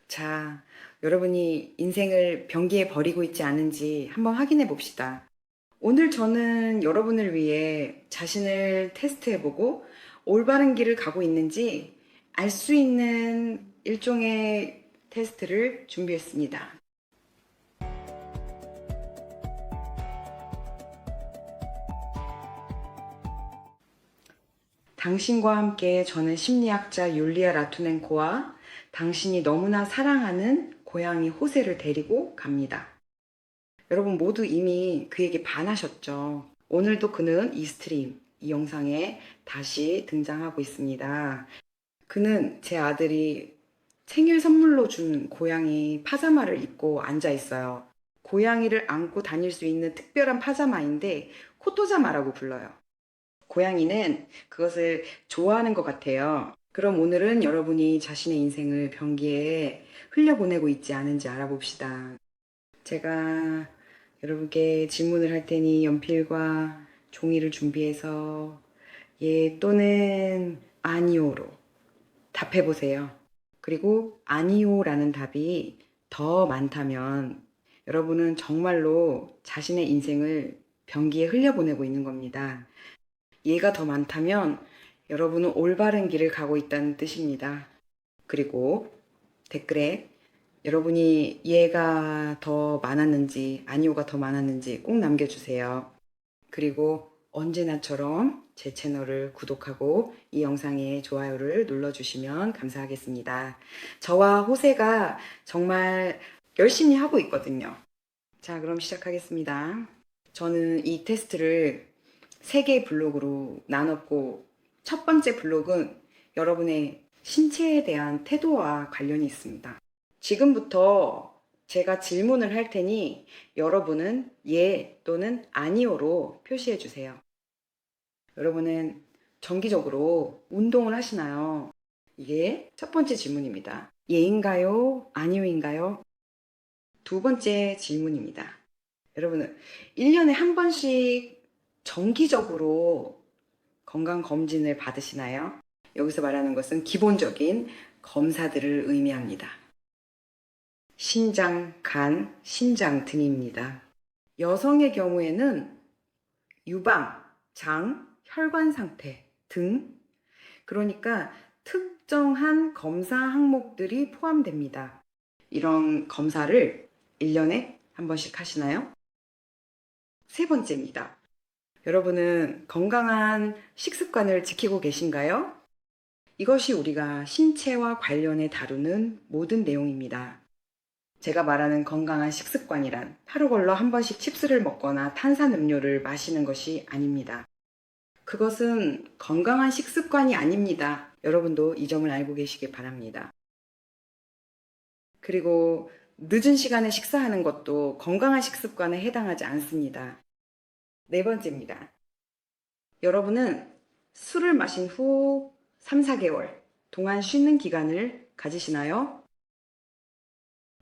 자, 여러분이 인생을 변기에 버리고 있지 않은지 한번 확인해 봅시다. 오늘 저는 여러분을 위해 자신을 테스트해보고 올바른 길을 가고 있는지 알 수 있는 일종의 테스트를 준비했습니다. 당신과 함께 저는 심리학자 율리아 라투넨코와 당신이 너무나 사랑하는 고양이 호세를 데리고 갑니다. 여러분 모두 이미 그에게 반하셨죠? 오늘도 그는 이 스트림, 이 영상에 다시 등장하고 있습니다. 그는 제 아들이 생일 선물로 준 고양이 파자마를 입고 앉아 있어요. 고양이를 안고 다닐 수 있는 특별한 파자마인데 코토자마라고 불러요. 고양이는 그것을 좋아하는 것 같아요. 그럼 오늘은 여러분이 자신의 인생을 변기에 흘려보내고 있지 않은지 알아봅시다. 제가 여러분께 질문을 할 테니 연필과 종이를 준비해서 예 또는 아니오로 답해 보세요. 그리고 아니오라는 답이 더 많다면 여러분은 정말로 자신의 인생을 변기에 흘려보내고 있는 겁니다. 예가 더 많다면 여러분은 올바른 길을 가고 있다는 뜻입니다. 그리고 댓글에 여러분이 예가 더 많았는지 아니오가 더 많았는지 꼭 남겨주세요. 그리고 언제나처럼 제 채널을 구독하고 이 영상에 좋아요를 눌러주시면 감사하겠습니다. 저와 호세가 정말 열심히 하고 있거든요. 자, 그럼 시작하겠습니다. 저는 이 테스트를 3개의 블록으로 나눴고 첫 번째 블록은 여러분의 신체에 대한 태도와 관련이 있습니다. 지금부터 제가 질문을 할 테니 여러분은 예 또는 아니오로 표시해 주세요. 여러분은 정기적으로 운동을 하시나요? 이게 첫 번째 질문입니다. 예인가요? 아니오인가요? 두 번째 질문입니다. 여러분은 1년에 한 번씩 정기적으로 건강검진을 받으시나요? 여기서 말하는 것은 기본적인 검사들을 의미합니다. 신장, 간, 심장 등입니다. 여성의 경우에는 유방, 장, 혈관 상태 등, 그러니까 특정한 검사 항목들이 포함됩니다. 이런 검사를 1년에 한 번씩 하시나요? 세 번째입니다. 여러분은 건강한 식습관을 지키고 계신가요? 이것이 우리가 신체와 관련해 다루는 모든 내용입니다. 제가 말하는 건강한 식습관이란 하루 걸러 한 번씩 칩스를 먹거나 탄산음료를 마시는 것이 아닙니다. 그것은 건강한 식습관이 아닙니다. 여러분도 이 점을 알고 계시길 바랍니다. 그리고 늦은 시간에 식사하는 것도 건강한 식습관에 해당하지 않습니다. 네 번째입니다. 여러분은 술을 마신 후 3, 4개월 동안 쉬는 기간을 가지시나요?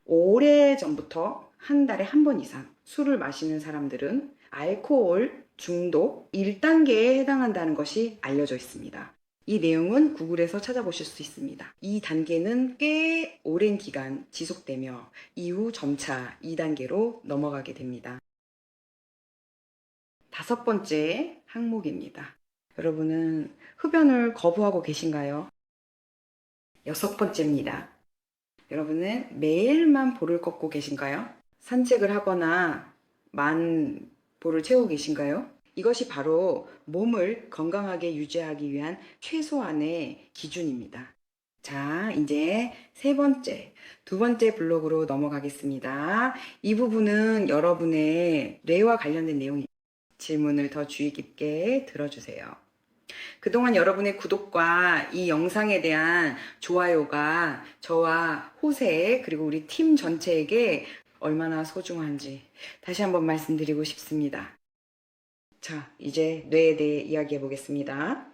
오래전부터 한 달에 한 번 이상 술을 마시는 사람들은 알코올 중독 1단계에 해당한다는 것이 알려져 있습니다. 이 내용은 구글에서 찾아보실 수 있습니다. 이 단계는 꽤 오랜 기간 지속되며 이후 점차 2단계로 넘어가게 됩니다. 다섯 번째 항목입니다. 여러분은 흡연을 거부하고 계신가요? 여섯 번째입니다. 여러분은 매일만 볼을 걷고 계신가요? 산책을 하거나 만 볼을 채우고 계신가요? 이것이 바로 몸을 건강하게 유지하기 위한 최소한의 기준입니다. 자, 이제 두 번째 블록으로 넘어가겠습니다. 이 부분은 여러분의 뇌와 관련된 내용입니다. 질문을 더 주의 깊게 들어주세요. 그동안 여러분의 구독과 이 영상에 대한 좋아요가 저와 호세 그리고 우리 팀 전체에게 얼마나 소중한지 다시 한번 말씀드리고 싶습니다. 자, 이제 뇌에 대해 이야기해 보겠습니다.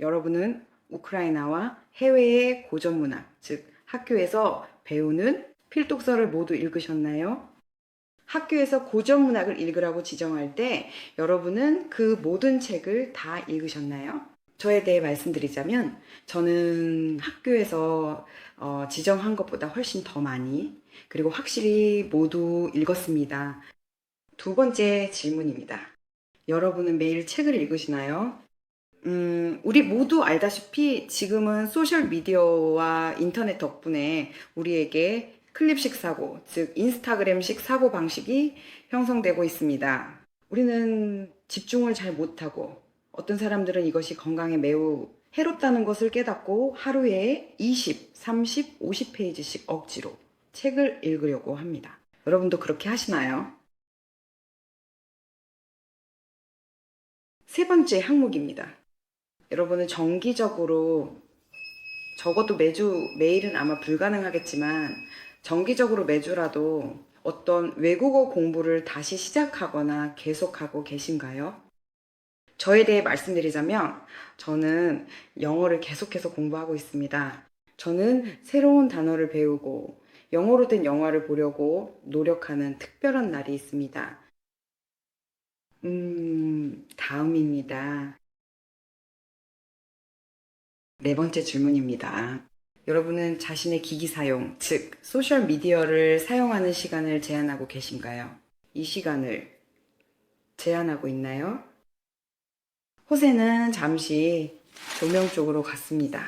여러분은 우크라이나와 해외의 고전문학, 즉 학교에서 배우는 필독서를 모두 읽으셨나요? 학교에서 고전문학을 읽으라고 지정할 때 여러분은 그 모든 책을 다 읽으셨나요? 저에 대해 말씀드리자면 저는 학교에서 지정한 것보다 훨씬 더 많이 그리고 확실히 모두 읽었습니다. 두 번째 질문입니다. 여러분은 매일 책을 읽으시나요? 우리 모두 알다시피 지금은 소셜미디어와 인터넷 덕분에 우리에게 클립식 사고, 즉 인스타그램식 사고 방식이 형성되고 있습니다. 우리는 집중을 잘 못하고 어떤 사람들은 이것이 건강에 매우 해롭다는 것을 깨닫고 하루에 20, 30, 50페이지씩 억지로 책을 읽으려고 합니다. 여러분도 그렇게 하시나요? 세 번째 항목입니다. 여러분은 정기적으로 적어도 매일은 아마 불가능하겠지만 정기적으로 매주라도 어떤 외국어 공부를 다시 시작하거나 계속하고 계신가요? 저에 대해 말씀드리자면 저는 영어를 계속해서 공부하고 있습니다. 저는 새로운 단어를 배우고 영어로 된 영화를 보려고 노력하는 특별한 날이 있습니다. 다음입니다. 네 번째 질문입니다. 여러분은 자신의 기기 사용, 즉 소셜미디어를 사용하는 시간을 제한하고 계신가요? 이 시간을 제한하고 있나요? 호세는 잠시 조명 쪽으로 갔습니다.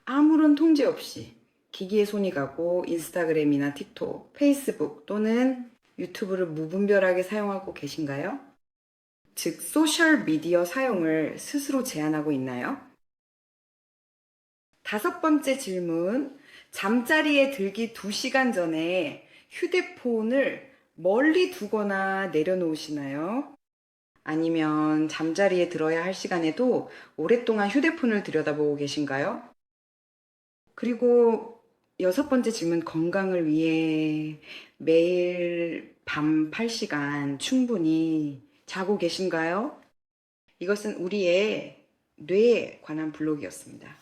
아무런 통제 없이 기기에 손이 가고 인스타그램이나 틱톡, 페이스북 또는 유튜브를 무분별하게 사용하고 계신가요? 즉 소셜미디어 사용을 스스로 제한하고 있나요? 다섯 번째 질문, 잠자리에 들기 2시간 전에 휴대폰을 멀리 두거나 내려놓으시나요? 아니면 잠자리에 들어야 할 시간에도 오랫동안 휴대폰을 들여다보고 계신가요? 그리고 여섯 번째 질문, 건강을 위해 매일 밤 8시간 충분히 자고 계신가요? 이것은 우리의 뇌에 관한 블록이었습니다.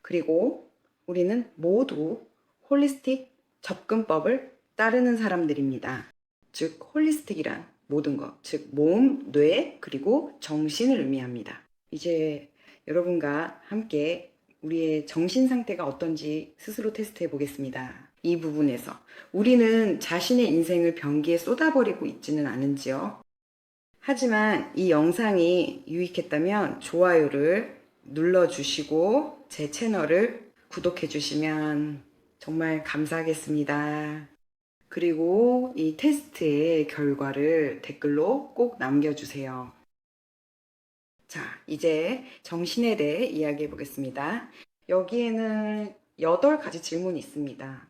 그리고 우리는 모두 홀리스틱 접근법을 따르는 사람들입니다. 즉 홀리스틱이란 모든 것, 즉 몸, 뇌, 그리고 정신을 의미합니다. 이제 여러분과 함께 우리의 정신 상태가 어떤지 스스로 테스트해 보겠습니다. 이 부분에서 우리는 자신의 인생을 변기에 쏟아버리고 있지는 않은지요? 하지만 이 영상이 유익했다면 좋아요를 눌러주시고 제 채널을 구독해 주시면 정말 감사하겠습니다. 그리고 이 테스트의 결과를 댓글로 꼭 남겨주세요. 자, 이제 정신에 대해 이야기해 보겠습니다. 여기에는 8가지 질문이 있습니다.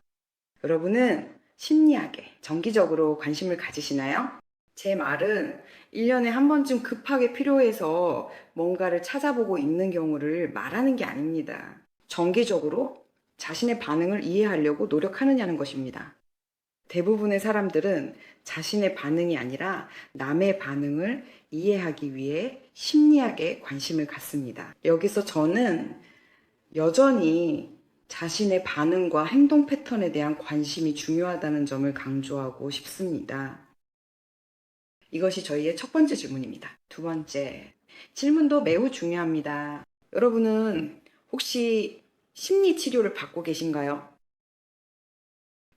여러분은 심리학에 정기적으로 관심을 가지시나요? 제 말은 1년에 한 번쯤 급하게 필요해서 뭔가를 찾아보고 있는 경우를 말하는 게 아닙니다. 정기적으로 자신의 반응을 이해하려고 노력하느냐는 것입니다. 대부분의 사람들은 자신의 반응이 아니라 남의 반응을 이해하기 위해 심리학에 관심을 갖습니다. 여기서 저는 여전히 자신의 반응과 행동 패턴에 대한 관심이 중요하다는 점을 강조하고 싶습니다. 이것이 저희의 첫 번째 질문입니다. 두 번째, 질문도 매우 중요합니다. 여러분은 혹시 심리 치료를 받고 계신가요?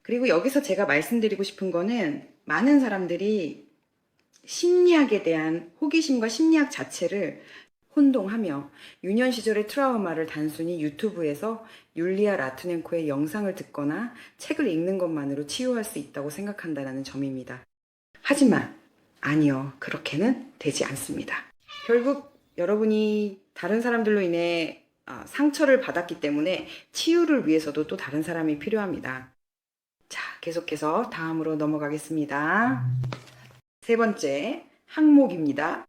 그리고 여기서 제가 말씀드리고 싶은 거는 많은 사람들이 심리학에 대한 호기심과 심리학 자체를 혼동하며 유년 시절의 트라우마를 단순히 유튜브에서 율리아 라투넨코의 영상을 듣거나 책을 읽는 것만으로 치유할 수 있다고 생각한다는 점입니다. 하지만 아니요, 그렇게는 되지 않습니다. 결국 여러분이 다른 사람들로 인해 상처를 받았기 때문에 치유를 위해서도 또 다른 사람이 필요합니다. 자, 계속해서 다음으로 넘어가겠습니다. 세 번째 항목입니다.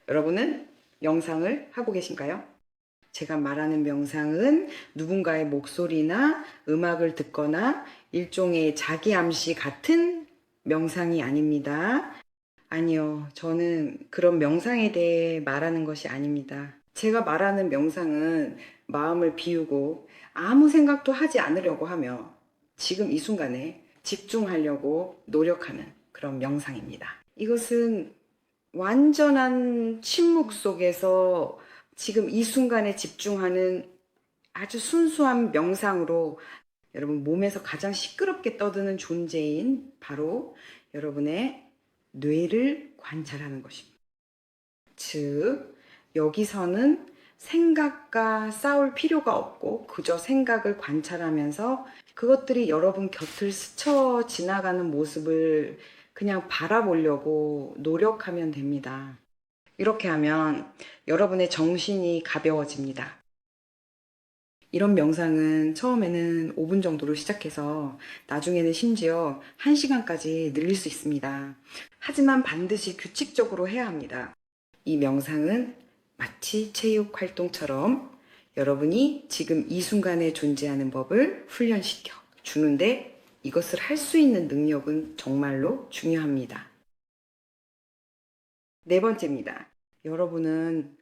여러분은 명상을 하고 계신가요? 제가 말하는 명상은 누군가의 목소리나 음악을 듣거나 일종의 자기 암시 같은 명상이 아닙니다. 아니요, 저는 그런 명상에 대해 말하는 것이 아닙니다. 제가 말하는 명상은 마음을 비우고 아무 생각도 하지 않으려고 하며 지금 이 순간에 집중하려고 노력하는 그런 명상입니다. 이것은 완전한 침묵 속에서 지금 이 순간에 집중하는 아주 순수한 명상으로 여러분 몸에서 가장 시끄럽게 떠드는 존재인 바로 여러분의 뇌를 관찰하는 것입니다. 즉, 여기서는 생각과 싸울 필요가 없고 그저 생각을 관찰하면서 그것들이 여러분 곁을 스쳐 지나가는 모습을 그냥 바라보려고 노력하면 됩니다. 이렇게 하면 여러분의 정신이 가벼워집니다. 이런 명상은 처음에는 5분 정도로 시작해서 나중에는 심지어 1시간까지 늘릴 수 있습니다. 하지만 반드시 규칙적으로 해야 합니다. 이 명상은 마치 체육 활동처럼 여러분이 지금 이 순간에 존재하는 법을 훈련시켜 주는데 이것을 할 수 있는 능력은 정말로 중요합니다. 네 번째입니다. 여러분은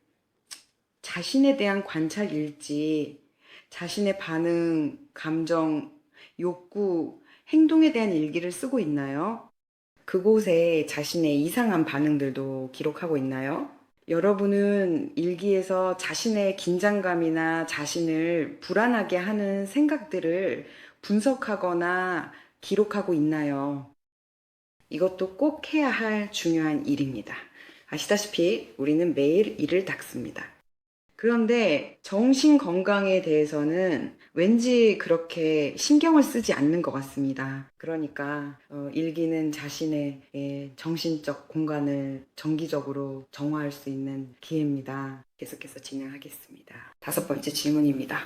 자신에 대한 관찰 일지, 자신의 반응, 감정, 욕구, 행동에 대한 일기를 쓰고 있나요? 그곳에 자신의 이상한 반응들도 기록하고 있나요? 여러분은 일기에서 자신의 긴장감이나 자신을 불안하게 하는 생각들을 분석하거나 기록하고 있나요? 이것도 꼭 해야 할 중요한 일입니다. 아시다시피 우리는 매일 이를 닦습니다. 그런데 정신 건강에 대해서는 왠지 그렇게 신경을 쓰지 않는 것 같습니다. 그러니까 일기는 자신의 정신적 공간을 정기적으로 정화할 수 있는 기회입니다. 계속해서 진행하겠습니다. 5번째 질문입니다.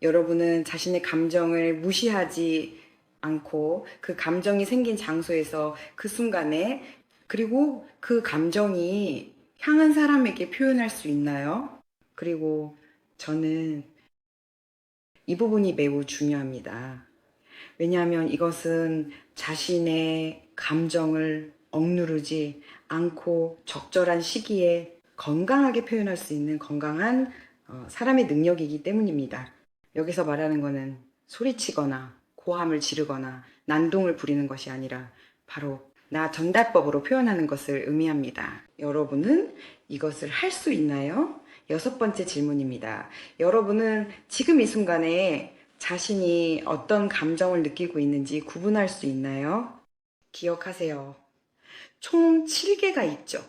여러분은 자신의 감정을 무시하지 않고 그 감정이 생긴 장소에서 그 순간에 그리고 그 감정이 향한 사람에게 표현할 수 있나요? 그리고 저는 이 부분이 매우 중요합니다. 왜냐하면 이것은 자신의 감정을 억누르지 않고 적절한 시기에 건강하게 표현할 수 있는 건강한 사람의 능력이기 때문입니다. 여기서 말하는 것은 소리치거나 고함을 지르거나 난동을 부리는 것이 아니라 바로 나 전달법으로 표현하는 것을 의미합니다. 여러분은 이것을 할 수 있나요? 6번째 질문입니다. 여러분은 지금 이 순간에 자신이 어떤 감정을 느끼고 있는지 구분할 수 있나요? 기억하세요. 총 7개가 있죠.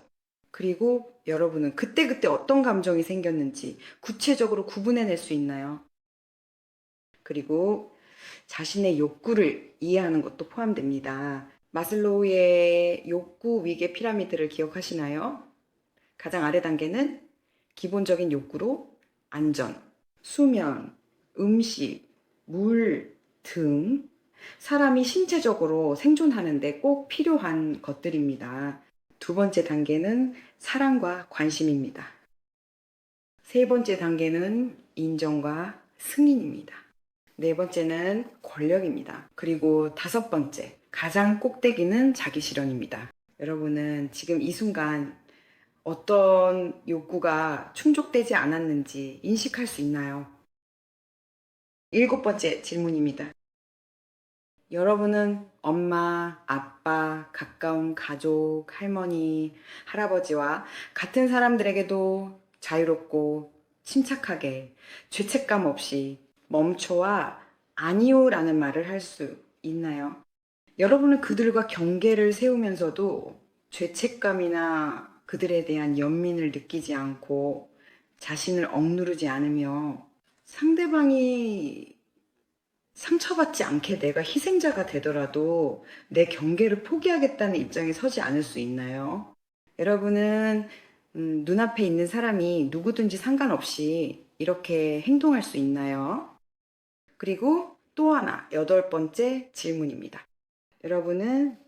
그리고 여러분은 그때그때 어떤 감정이 생겼는지 구체적으로 구분해낼 수 있나요? 그리고 자신의 욕구를 이해하는 것도 포함됩니다. 마슬로우의 욕구 위계 피라미드를 기억하시나요? 가장 아래 단계는 기본적인 욕구로 안전, 수면, 음식, 물 등 사람이 신체적으로 생존하는데 꼭 필요한 것들입니다. 2번째 단계는 사랑과 관심입니다. 3번째 단계는 인정과 승인입니다. 4번째는 권력입니다. 그리고 5번째, 가장 꼭대기는 자기 실현입니다. 여러분은 지금 이 순간 어떤 욕구가 충족되지 않았는지 인식할 수 있나요? 7번째 질문입니다. 여러분은 엄마, 아빠, 가까운 가족, 할머니, 할아버지와 같은 사람들에게도 자유롭고 침착하게 죄책감 없이 멈춰와 아니요라는 말을 할 수 있나요? 여러분은 그들과 경계를 세우면서도 죄책감이나 그들에 대한 연민을 느끼지 않고 자신을 억누르지 않으며 상대방이 상처받지 않게 내가 희생자가 되더라도 내 경계를 포기하겠다는 입장에 서지 않을 수 있나요? 여러분은 눈앞에 있는 사람이 누구든지 상관없이 이렇게 행동할 수 있나요? 그리고 또 하나, 8번째 질문입니다. 여러분은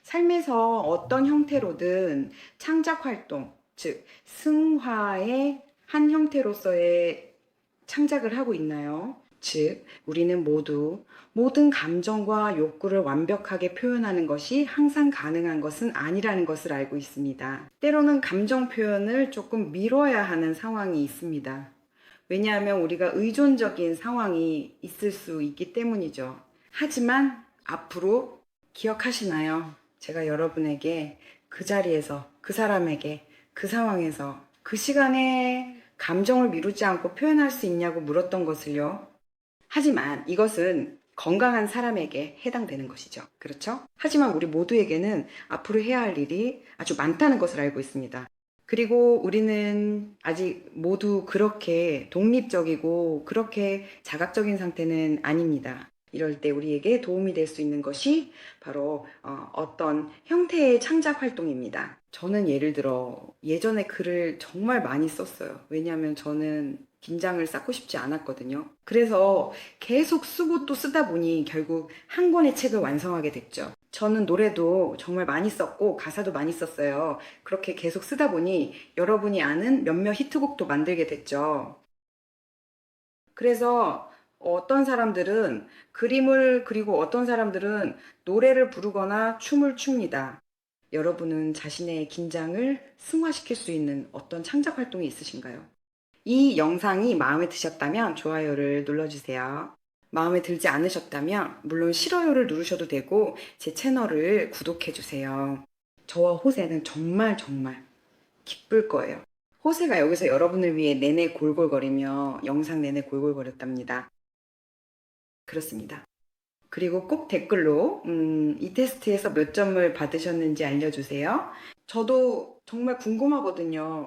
삶에서 어떤 형태로든 창작 활동, 즉 승화의 한 형태로서의 창작을 하고 있나요? 즉, 우리는 모두 모든 감정과 욕구를 완벽하게 표현하는 것이 항상 가능한 것은 아니라는 것을 알고 있습니다. 때로는 감정 표현을 조금 미뤄야 하는 상황이 있습니다. 왜냐하면 우리가 의존적인 상황이 있을 수 있기 때문이죠. 하지만 앞으로 기억하시나요? 제가 여러분에게 그 자리에서, 그 사람에게, 그 상황에서, 그 시간에 감정을 미루지 않고 표현할 수 있냐고 물었던 것을요. 하지만 이것은 건강한 사람에게 해당되는 것이죠. 그렇죠? 하지만 우리 모두에게는 앞으로 해야 할 일이 아주 많다는 것을 알고 있습니다. 그리고 우리는 아직 모두 그렇게 독립적이고 그렇게 자각적인 상태는 아닙니다. 이럴 때 우리에게 도움이 될 수 있는 것이 바로 어떤 형태의 창작 활동입니다. 저는 예를 들어 예전에 글을 정말 많이 썼어요. 왜냐하면 저는 긴장을 쌓고 싶지 않았거든요. 그래서 계속 쓰고 또 쓰다 보니 결국 한 권의 책을 완성하게 됐죠. 저는 노래도 정말 많이 썼고 가사도 많이 썼어요. 그렇게 계속 쓰다 보니 여러분이 아는 몇몇 히트곡도 만들게 됐죠. 그래서 어떤 사람들은 그림을 그리고 어떤 사람들은 노래를 부르거나 춤을 춥니다. 여러분은 자신의 긴장을 승화시킬 수 있는 어떤 창작 활동이 있으신가요? 이 영상이 마음에 드셨다면 좋아요를 눌러주세요. 마음에 들지 않으셨다면 물론 싫어요를 누르셔도 되고 제 채널을 구독해주세요. 저와 호세는 정말 기쁠 거예요. 호세가 여기서 여러분을 위해 내내 골골거리며 영상 내내 골골거렸답니다. 그렇습니다. 그리고 꼭 댓글로 이 테스트에서 몇 점을 받으셨는지 알려주세요. 저도 정말 궁금하거든요.